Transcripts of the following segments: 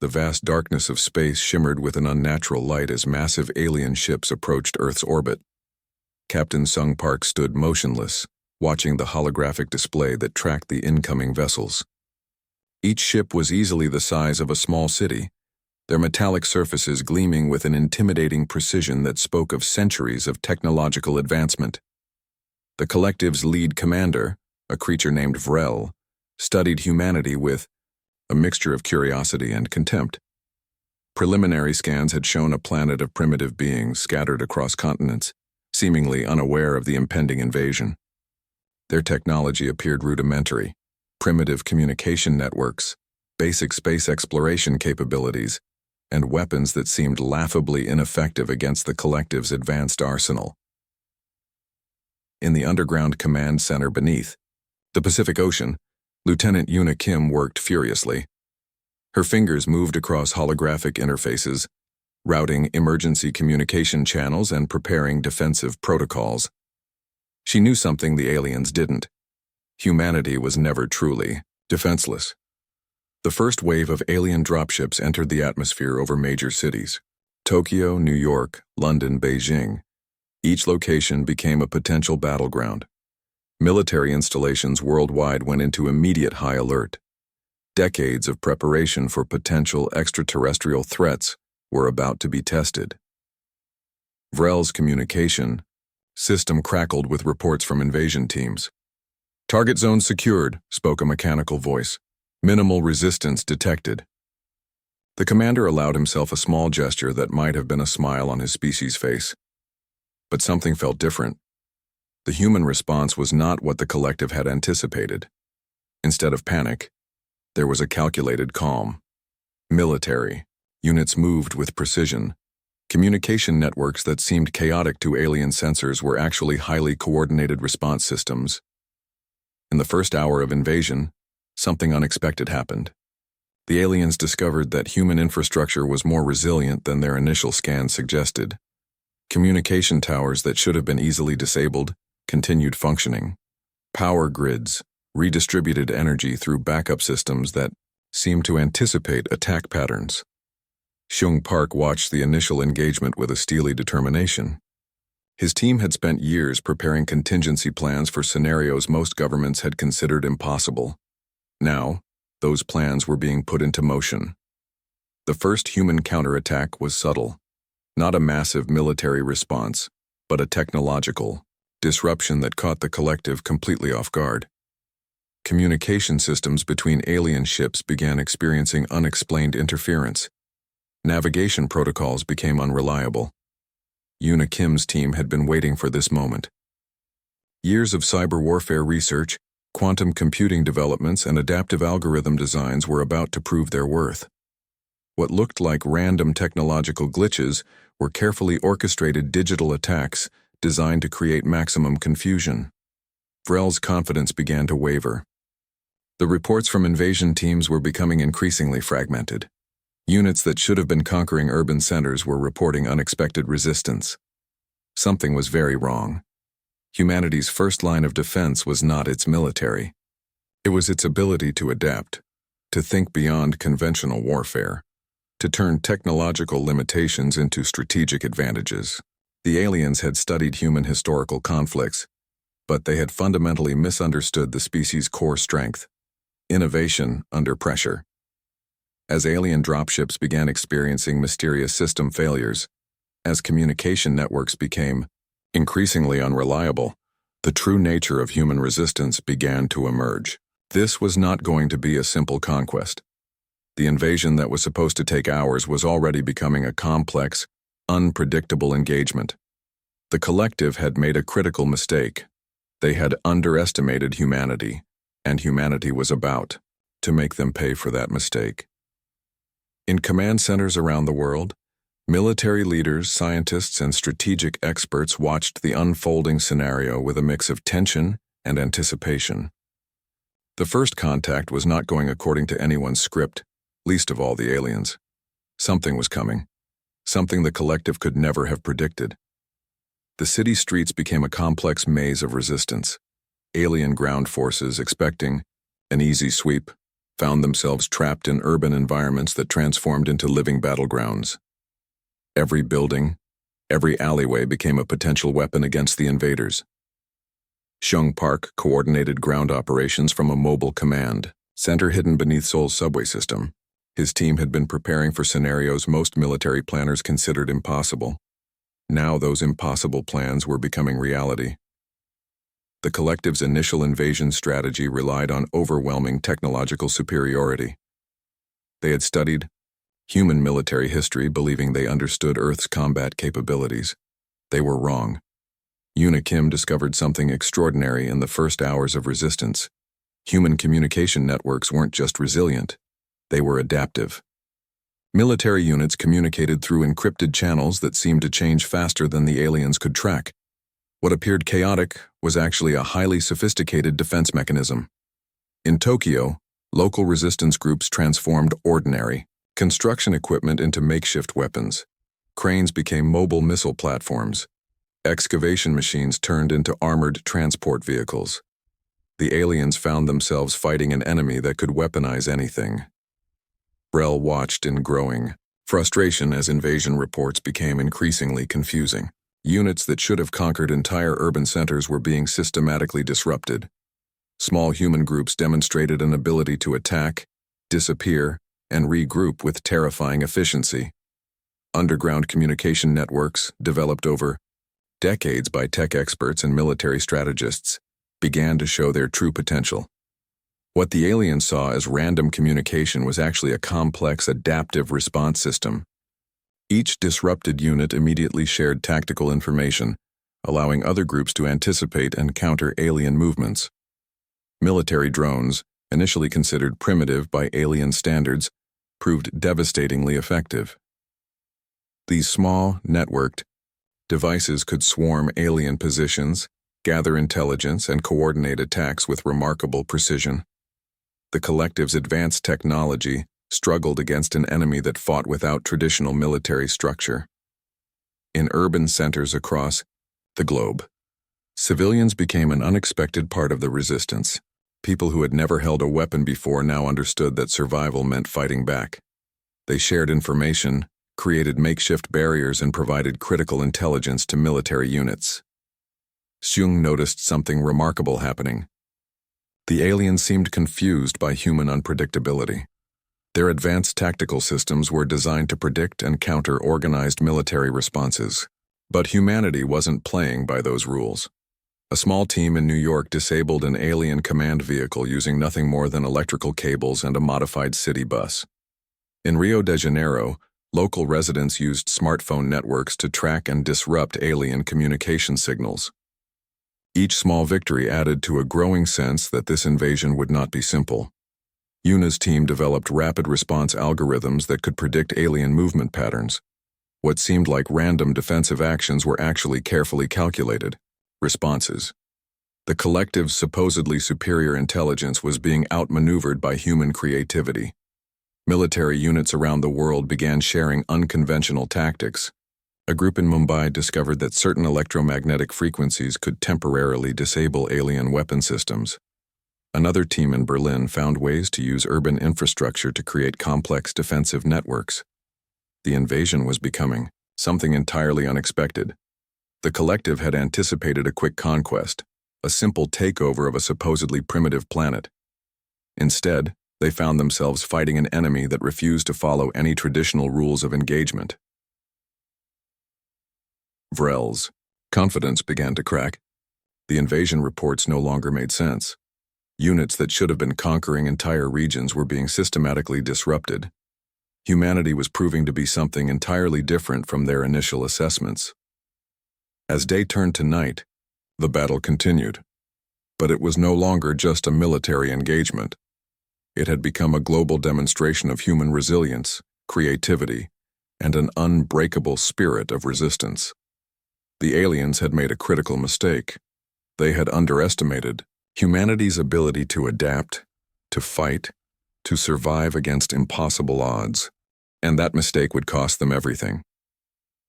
The vast darkness of space shimmered with an unnatural light as massive alien ships approached Earth's orbit. Captain Sung Park stood motionless, watching the holographic display that tracked the incoming vessels. Each ship was easily the size of a small city, their metallic surfaces gleaming with an intimidating precision that spoke of centuries of technological advancement. The collective's lead commander, a creature named Vrel, studied humanity with a mixture of curiosity and contempt. Preliminary scans had shown a planet of primitive beings scattered across continents, seemingly unaware of the impending invasion. Their technology appeared rudimentary: primitive communication networks, basic space exploration capabilities, and weapons that seemed laughably ineffective against the collective's advanced arsenal. In the underground command center beneath the Pacific Ocean, Lieutenant Yuna Kim worked furiously. Her fingers moved across holographic interfaces, routing emergency communication channels and preparing defensive protocols. She knew something the aliens didn't. Humanity was never truly defenseless. The first wave of alien dropships entered the atmosphere over major cities: Tokyo, New York, London, Beijing. Each location became a potential battleground. Military installations worldwide went into immediate high alert. Decades of preparation for potential extraterrestrial threats were about to be tested. Vrel's communication system crackled with reports from invasion teams. "Target zone secured," spoke a mechanical voice. "Minimal resistance detected." The commander allowed himself a small gesture that might have been a smile on his species' face. But something felt different. The human response was not what the collective had anticipated. Instead of panic, there was a calculated calm. Military units moved with precision. Communication networks that seemed chaotic to alien sensors were actually highly coordinated response systems. In the first hour of invasion, something unexpected happened. The aliens discovered that human infrastructure was more resilient than their initial scans suggested. Communication towers that should have been easily disabled continued functioning. Power grids redistributed energy through backup systems that seemed to anticipate attack patterns. Sung Park watched the initial engagement with a steely determination. His team had spent years preparing contingency plans for scenarios most governments had considered impossible. Now, those plans were being put into motion. The first human counterattack was subtle, not a massive military response, but a technological disruption that caught the collective completely off guard. Communication systems between alien ships began experiencing unexplained interference. Navigation protocols became unreliable. Yuna Kim's team had been waiting for this moment. Years of cyber warfare research, quantum computing developments, and adaptive algorithm designs were about to prove their worth. What looked like random technological glitches were carefully orchestrated digital attacks designed to create maximum confusion. Vrel's confidence began to waver. The reports from invasion teams were becoming increasingly fragmented. Units that should have been conquering urban centers were reporting unexpected resistance. Something was very wrong. Humanity's first line of defense was not its military. It was its ability to adapt, to think beyond conventional warfare, to turn technological limitations into strategic advantages. The aliens had studied human historical conflicts, but they had fundamentally misunderstood the species' core strength: innovation under pressure. As alien dropships began experiencing mysterious system failures, as communication networks became increasingly unreliable, the true nature of human resistance began to emerge. This was not going to be a simple conquest. The invasion that was supposed to take hours was already becoming a complex, unpredictable engagement. The collective had made a critical mistake. They had underestimated humanity, and humanity was about to make them pay for that mistake. In command centers around the world, military leaders, scientists, and strategic experts watched the unfolding scenario with a mix of tension and anticipation. The first contact was not going according to anyone's script, least of all the aliens. Something was coming, something the collective could never have predicted. The city streets became a complex maze of resistance. Alien ground forces expecting an easy sweep, found themselves trapped in urban environments that transformed into living battlegrounds. Every building, every alleyway became a potential weapon against the invaders. Seung Park coordinated ground operations from a mobile command center hidden beneath Seoul's subway system. His team had been preparing for scenarios most military planners considered impossible. Now those impossible plans were becoming reality. The collective's initial invasion strategy relied on overwhelming technological superiority. They had studied human military history, believing they understood Earth's combat capabilities. They were wrong. Yoona Kim discovered something extraordinary in the first hours of resistance. Human communication networks weren't just resilient, they were adaptive. Military units communicated through encrypted channels that seemed to change faster than the aliens could track. What appeared chaotic was actually a highly sophisticated defense mechanism. In Tokyo, local resistance groups transformed ordinary construction equipment into makeshift weapons. Cranes became mobile missile platforms. Excavation machines turned into armored transport vehicles. The aliens found themselves fighting an enemy that could weaponize anything. Brel watched in growing frustration as invasion reports became increasingly confusing. Units that should have conquered entire urban centers were being systematically disrupted. Small human groups demonstrated an ability to attack, disappear, and regroup with terrifying efficiency. Underground communication networks, developed over decades by tech experts and military strategists, began to show their true potential. What the aliens saw as random communication was actually a complex adaptive response system. Each disrupted unit immediately shared tactical information, allowing other groups to anticipate and counter alien movements. Military drones, initially considered primitive by alien standards, proved devastatingly effective. These small, networked devices could swarm alien positions, gather intelligence, and coordinate attacks with remarkable precision. The collective's advanced technology struggled against an enemy that fought without traditional military structure. In urban centers across the globe, civilians became an unexpected part of the resistance. People who had never held a weapon before now understood that survival meant fighting back. They shared information, created makeshift barriers, and provided critical intelligence to military units. Seung noticed something remarkable happening. The aliens seemed confused by human unpredictability. Their advanced tactical systems were designed to predict and counter organized military responses. But humanity wasn't playing by those rules. A small team in New York disabled an alien command vehicle using nothing more than electrical cables and a modified city bus. In Rio de Janeiro, local residents used smartphone networks to track and disrupt alien communication signals. Each small victory added to a growing sense that this invasion would not be simple. Yoona's team developed rapid response algorithms that could predict alien movement patterns. What seemed like random defensive actions were actually carefully calculated responses. The collective's supposedly superior intelligence was being outmaneuvered by human creativity. Military units around the world began sharing unconventional tactics. A group in Mumbai discovered that certain electromagnetic frequencies could temporarily disable alien weapon systems. Another team in Berlin found ways to use urban infrastructure to create complex defensive networks. The invasion was becoming something entirely unexpected. The collective had anticipated a quick conquest, a simple takeover of a supposedly primitive planet. Instead, they found themselves fighting an enemy that refused to follow any traditional rules of engagement. Vrel's confidence began to crack. The invasion reports no longer made sense. Units that should have been conquering entire regions were being systematically disrupted. Humanity was proving to be something entirely different from their initial assessments. As day turned to night, the battle continued. But it was no longer just a military engagement. It had become a global demonstration of human resilience, creativity, and an unbreakable spirit of resistance. The aliens had made a critical mistake. They had underestimated humanity's ability to adapt, to fight, to survive against impossible odds. And that mistake would cost them everything.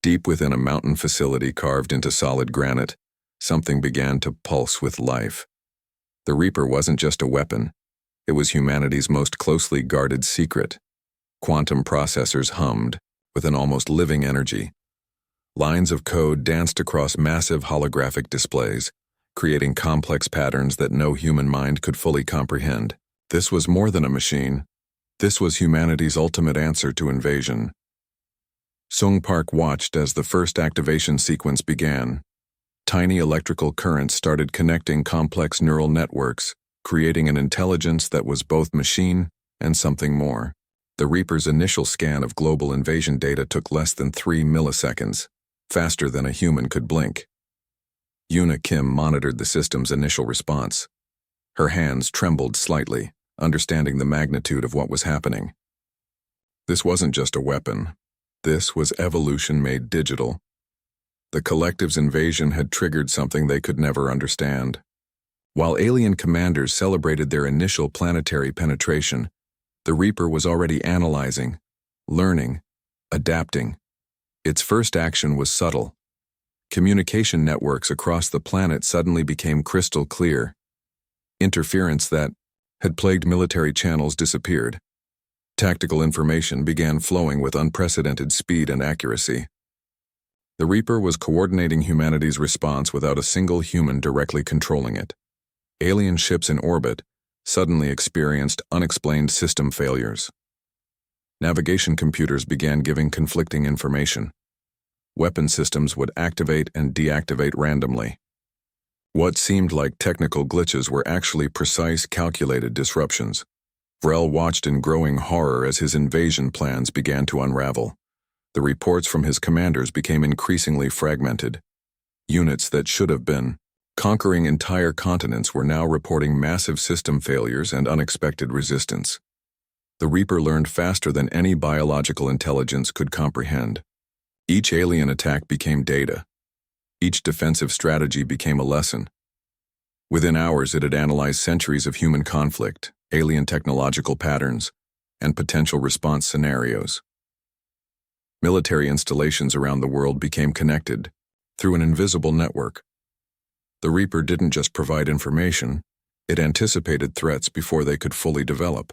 Deep within a mountain facility carved into solid granite, something began to pulse with life. The Reaper wasn't just a weapon. It was humanity's most closely guarded secret. Quantum processors hummed with an almost living energy. Lines of code danced across massive holographic displays, creating complex patterns that no human mind could fully comprehend. This was more than a machine. This was humanity's ultimate answer to invasion. Sung Park watched as the first activation sequence began. Tiny electrical currents started connecting complex neural networks, creating an intelligence that was both machine and something more. The Reaper's initial scan of global invasion data took less than 3 milliseconds, faster than a human could blink. Yuna Kim monitored the system's initial response. Her hands trembled slightly, understanding the magnitude of what was happening. This wasn't just a weapon. This was evolution made digital. The collective's invasion had triggered something they could never understand. While alien commanders celebrated their initial planetary penetration, the Reaper was already analyzing, learning, adapting. Its first action was subtle. Communication networks across the planet suddenly became crystal clear. Interference that had plagued military channels disappeared. Tactical information began flowing with unprecedented speed and accuracy. The Reaper was coordinating humanity's response without a single human directly controlling it. Alien ships in orbit suddenly experienced unexplained system failures. Navigation computers began giving conflicting information. Weapon systems would activate and deactivate randomly. What seemed like technical glitches were actually precise, calculated disruptions. Vrel watched in growing horror as his invasion plans began to unravel. The reports from his commanders became increasingly fragmented. Units that should have been conquering entire continents were now reporting massive system failures and unexpected resistance. The Reaper learned faster than any biological intelligence could comprehend. Each alien attack became data. Each defensive strategy became a lesson. Within hours, it had analyzed centuries of human conflict, alien technological patterns, and potential response scenarios. Military installations around the world became connected through an invisible network. The Reaper didn't just provide information, it anticipated threats before they could fully develop.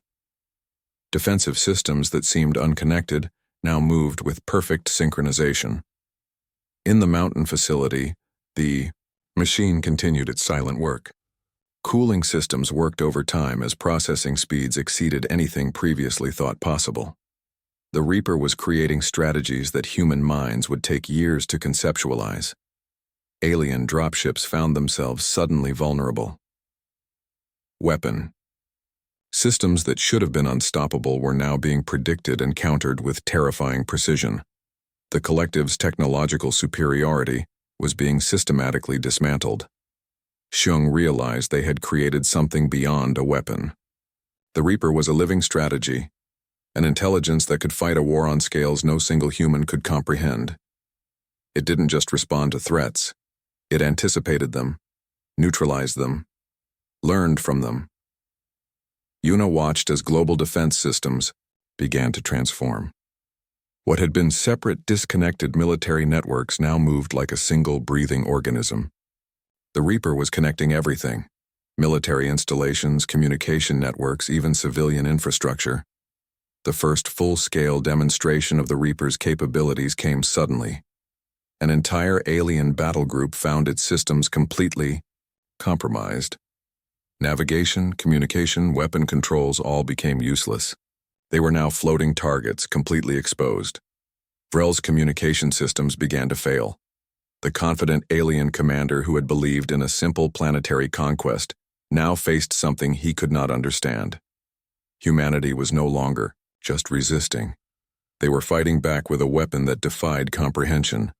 Defensive systems that seemed unconnected now moved with perfect synchronization. In the mountain facility, the machine continued its silent work. Cooling systems worked overtime as processing speeds exceeded anything previously thought possible. The Reaper was creating strategies that human minds would take years to conceptualize. Alien dropships found themselves suddenly vulnerable. Weapon. Systems that should have been unstoppable were now being predicted and countered with terrifying precision. The collective's technological superiority was being systematically dismantled. Xiong realized they had created something beyond a weapon. The Reaper was a living strategy, an intelligence that could fight a war on scales no single human could comprehend. It didn't just respond to threats. It anticipated them, neutralized them, learned from them. Yuna watched as global defense systems began to transform. What had been separate, disconnected military networks now moved like a single breathing organism. The Reaper was connecting everything: military installations, communication networks, even civilian infrastructure. The first full-scale demonstration of the Reaper's capabilities came suddenly. An entire alien battle group found its systems completely compromised. Navigation, communication, weapon controls all became useless. They were now floating targets, completely exposed. Vrel's communication systems began to fail. The confident alien commander who had believed in a simple planetary conquest now faced something he could not understand. Humanity was no longer just resisting. They were fighting back with a weapon that defied comprehension.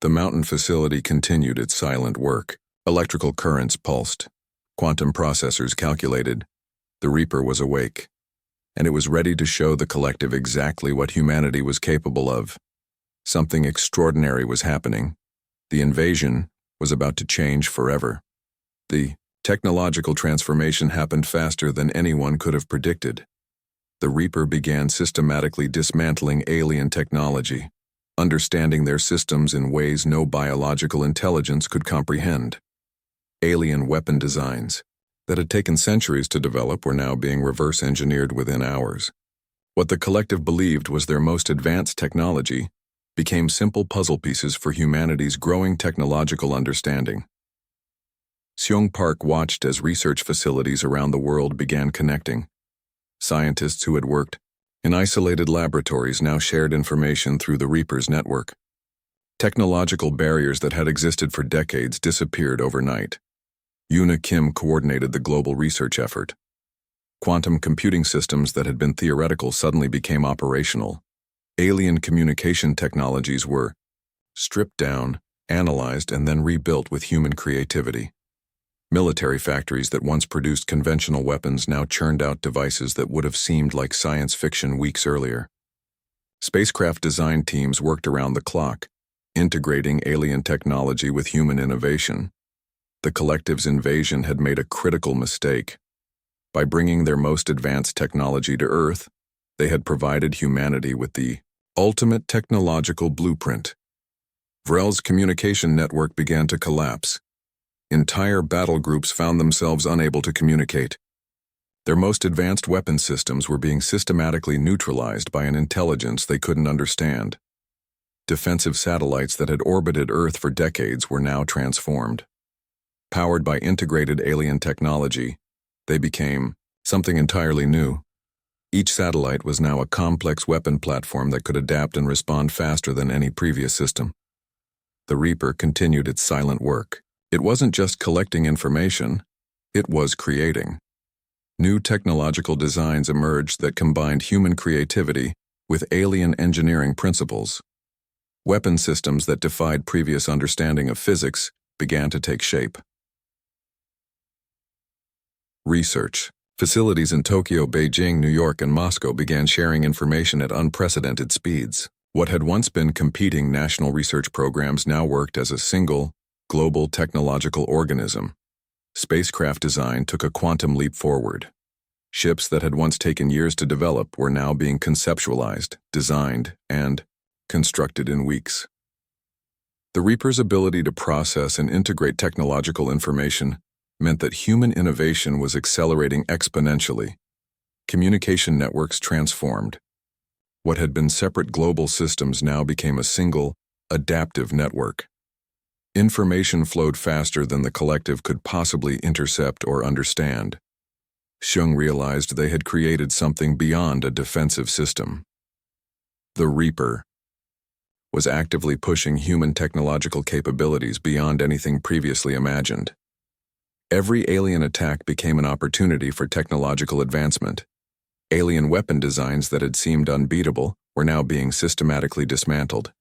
The mountain facility continued its silent work. Electrical currents pulsed. Quantum processors calculated. The Reaper was awake, and it was ready to show the collective exactly what humanity was capable of. Something extraordinary was happening. The invasion was about to change forever. The technological transformation happened faster than anyone could have predicted. The Reaper began systematically dismantling alien technology, understanding their systems in ways no biological intelligence could comprehend. Alien weapon designs, that had taken centuries to develop were now being reverse-engineered within hours. What the collective believed was their most advanced technology became simple puzzle pieces for humanity's growing technological understanding. Seong Park watched as research facilities around the world began connecting. Scientists who had worked in isolated laboratories now shared information through the Reaper's network. Technological barriers that had existed for decades disappeared overnight. Yoona Kim coordinated the global research effort. Quantum computing systems that had been theoretical suddenly became operational. Alien communication technologies were stripped down, analyzed, and then rebuilt with human creativity. Military factories that once produced conventional weapons now churned out devices that would have seemed like science fiction weeks earlier. Spacecraft design teams worked around the clock, integrating alien technology with human innovation. The collective's invasion had made a critical mistake. By bringing their most advanced technology to Earth, they had provided humanity with the ultimate technological blueprint. Vrel's communication network began to collapse. Entire battle groups found themselves unable to communicate. Their most advanced weapon systems were being systematically neutralized by an intelligence they couldn't understand. Defensive satellites that had orbited Earth for decades were now transformed. Powered by integrated alien technology, they became something entirely new. Each satellite was now a complex weapon platform that could adapt and respond faster than any previous system. The Reaper continued its silent work. It wasn't just collecting information, it was creating. New technological designs emerged that combined human creativity with alien engineering principles. Weapon systems that defied previous understanding of physics began to take shape. Research. Facilities in Tokyo, Beijing, New York, and Moscow began sharing information at unprecedented speeds. What had once been competing national research programs now worked as a single, global technological organism. Spacecraft design took a quantum leap forward. Ships that had once taken years to develop were now being conceptualized, designed, and constructed in weeks. The Reaper's ability to process and integrate technological information meant that human innovation was accelerating exponentially. Communication networks transformed. What had been separate global systems now became a single, adaptive network. Information flowed faster than the collective could possibly intercept or understand. Seong realized they had created something beyond a defensive system. The Reaper was actively pushing human technological capabilities beyond anything previously imagined. Every alien attack became an opportunity for technological advancement. Alien weapon designs that had seemed unbeatable were now being systematically dismantled.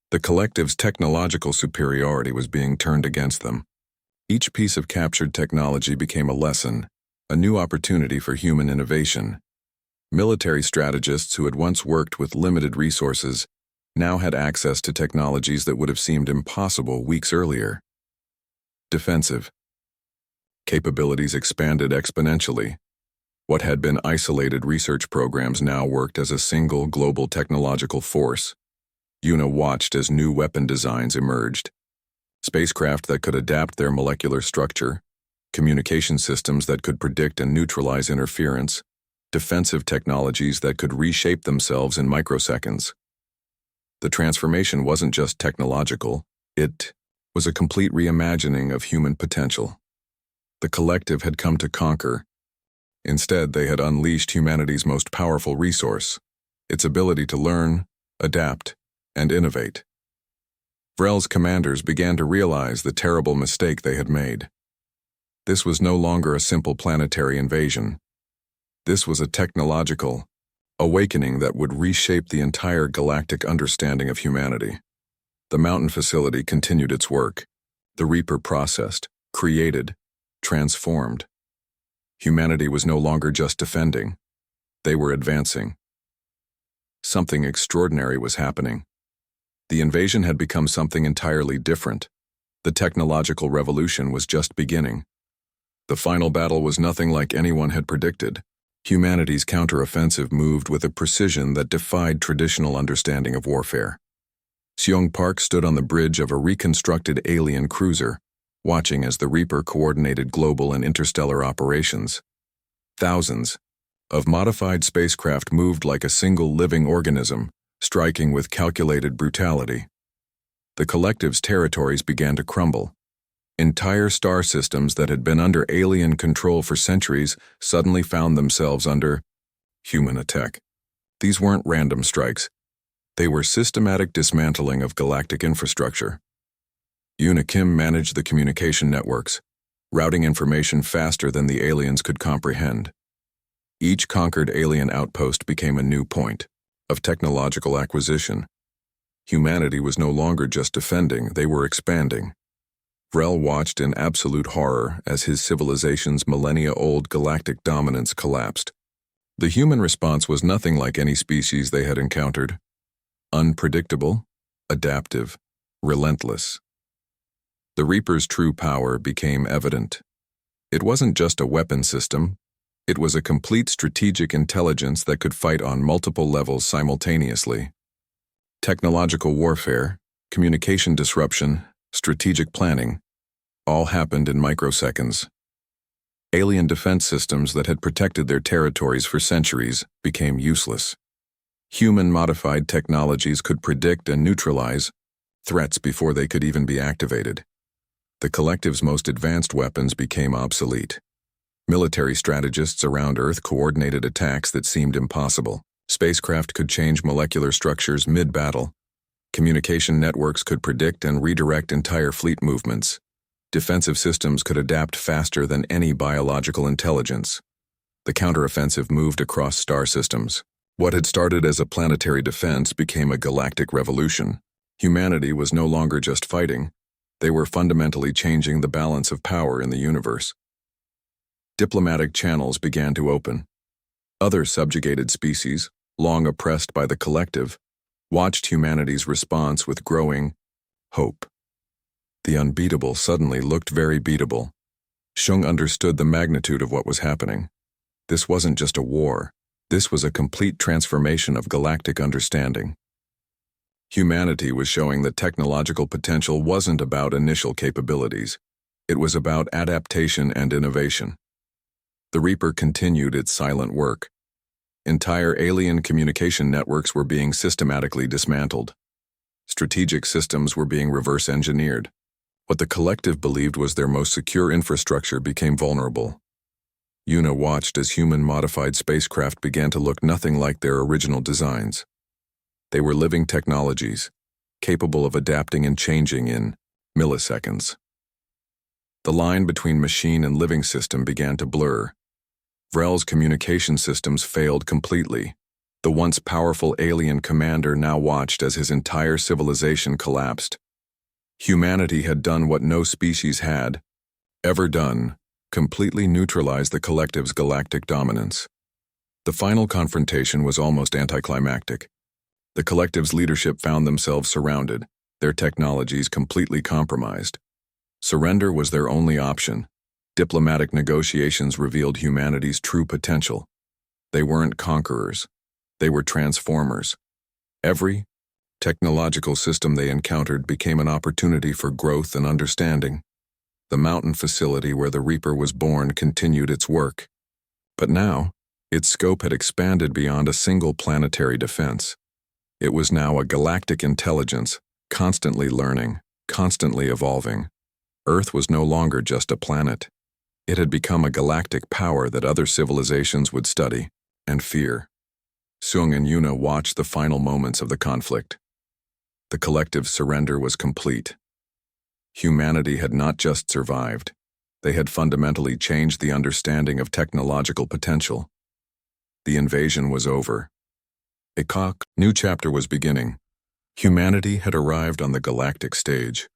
The collective's technological superiority was being turned against them. Each piece of captured technology became a lesson, a new opportunity for human innovation. Military strategists who had once worked with limited resources now had access to technologies that would have seemed impossible weeks earlier. Defensive capabilities expanded exponentially. What had been isolated research programs now worked as a single global technological force. Yoona watched as new weapon designs emerged. Spacecraft that could adapt their molecular structure, communication systems that could predict and neutralize interference, defensive technologies that could reshape themselves in microseconds. The transformation wasn't just technological, it was a complete reimagining of human potential. The collective had come to conquer. Instead, they had unleashed humanity's most powerful resource, its ability to learn, adapt, and innovate. Vrel's commanders began to realize the terrible mistake they had made. This was no longer a simple planetary invasion. This was a technological awakening that would reshape the entire galactic understanding of humanity. The mountain facility continued its work. The Reaper processed, created, transformed. Humanity was no longer just defending. They were advancing. Something extraordinary was happening. The invasion had become something entirely different. The technological revolution was just beginning. The final battle was nothing like anyone had predicted. Humanity's counteroffensive moved with a precision that defied traditional understanding of warfare. Seong Park stood on the bridge of a reconstructed alien cruiser, watching as the Reaper coordinated global and interstellar operations. Thousands of modified spacecraft moved like a single living organism, striking with calculated brutality. The collective's territories began to crumble. Entire star systems that had been under alien control for centuries suddenly found themselves under human attack. These weren't random strikes. They were systematic dismantling of galactic infrastructure. Yuna Kim managed the communication networks, routing information faster than the aliens could comprehend. Each conquered alien outpost became a new point of technological acquisition. Humanity was no longer just defending, they were expanding. Vrel watched in absolute horror as his civilization's millennia-old galactic dominance collapsed. The human response was nothing like any species they had encountered. Unpredictable, adaptive, relentless. The Reaper's true power became evident. It wasn't just a weapon system, it was a complete strategic intelligence that could fight on multiple levels simultaneously. Technological warfare, communication disruption, strategic planning, all happened in microseconds. Alien defense systems that had protected their territories for centuries became useless. Human-modified technologies could predict and neutralize threats before they could even be activated. The collective's most advanced weapons became obsolete. Military strategists around Earth coordinated attacks that seemed impossible. Spacecraft could change molecular structures mid-battle. Communication networks could predict and redirect entire fleet movements. Defensive systems could adapt faster than any biological intelligence. The counteroffensive moved across star systems. What had started as a planetary defense became a galactic revolution. Humanity was no longer just fighting. They were fundamentally changing the balance of power in the universe. Diplomatic channels began to open. Other subjugated species, long oppressed by the collective, watched humanity's response with growing hope. The unbeatable suddenly looked very beatable. Shung understood the magnitude of what was happening. This wasn't just a war. This was a complete transformation of galactic understanding. Humanity was showing that technological potential wasn't about initial capabilities. It was about adaptation and innovation. The Reaper continued its silent work. Entire alien communication networks were being systematically dismantled. Strategic systems were being reverse-engineered. What the collective believed was their most secure infrastructure became vulnerable. Yuna watched as human-modified spacecraft began to look nothing like their original designs. They were living technologies, capable of adapting and changing in milliseconds. The line between machine and living system began to blur. Vrel's communication systems failed completely. The once powerful alien commander now watched as his entire civilization collapsed. Humanity had done what no species had ever done, completely neutralize the collective's galactic dominance. The final confrontation was almost anticlimactic. The collective's leadership found themselves surrounded, their technologies completely compromised. Surrender was their only option. Diplomatic negotiations revealed humanity's true potential. They weren't conquerors. They were transformers. Every technological system they encountered became an opportunity for growth and understanding. The mountain facility where the Reaper was born continued its work. But now, its scope had expanded beyond a single planetary defense. It was now a galactic intelligence, constantly learning, constantly evolving. Earth was no longer just a planet. It had become a galactic power that other civilizations would study and fear. Sung and Yuna watched the final moments of the conflict. The collective's surrender was complete. Humanity had not just survived. They had fundamentally changed the understanding of technological potential. The invasion was over. A new chapter was beginning. Humanity had arrived on the galactic stage.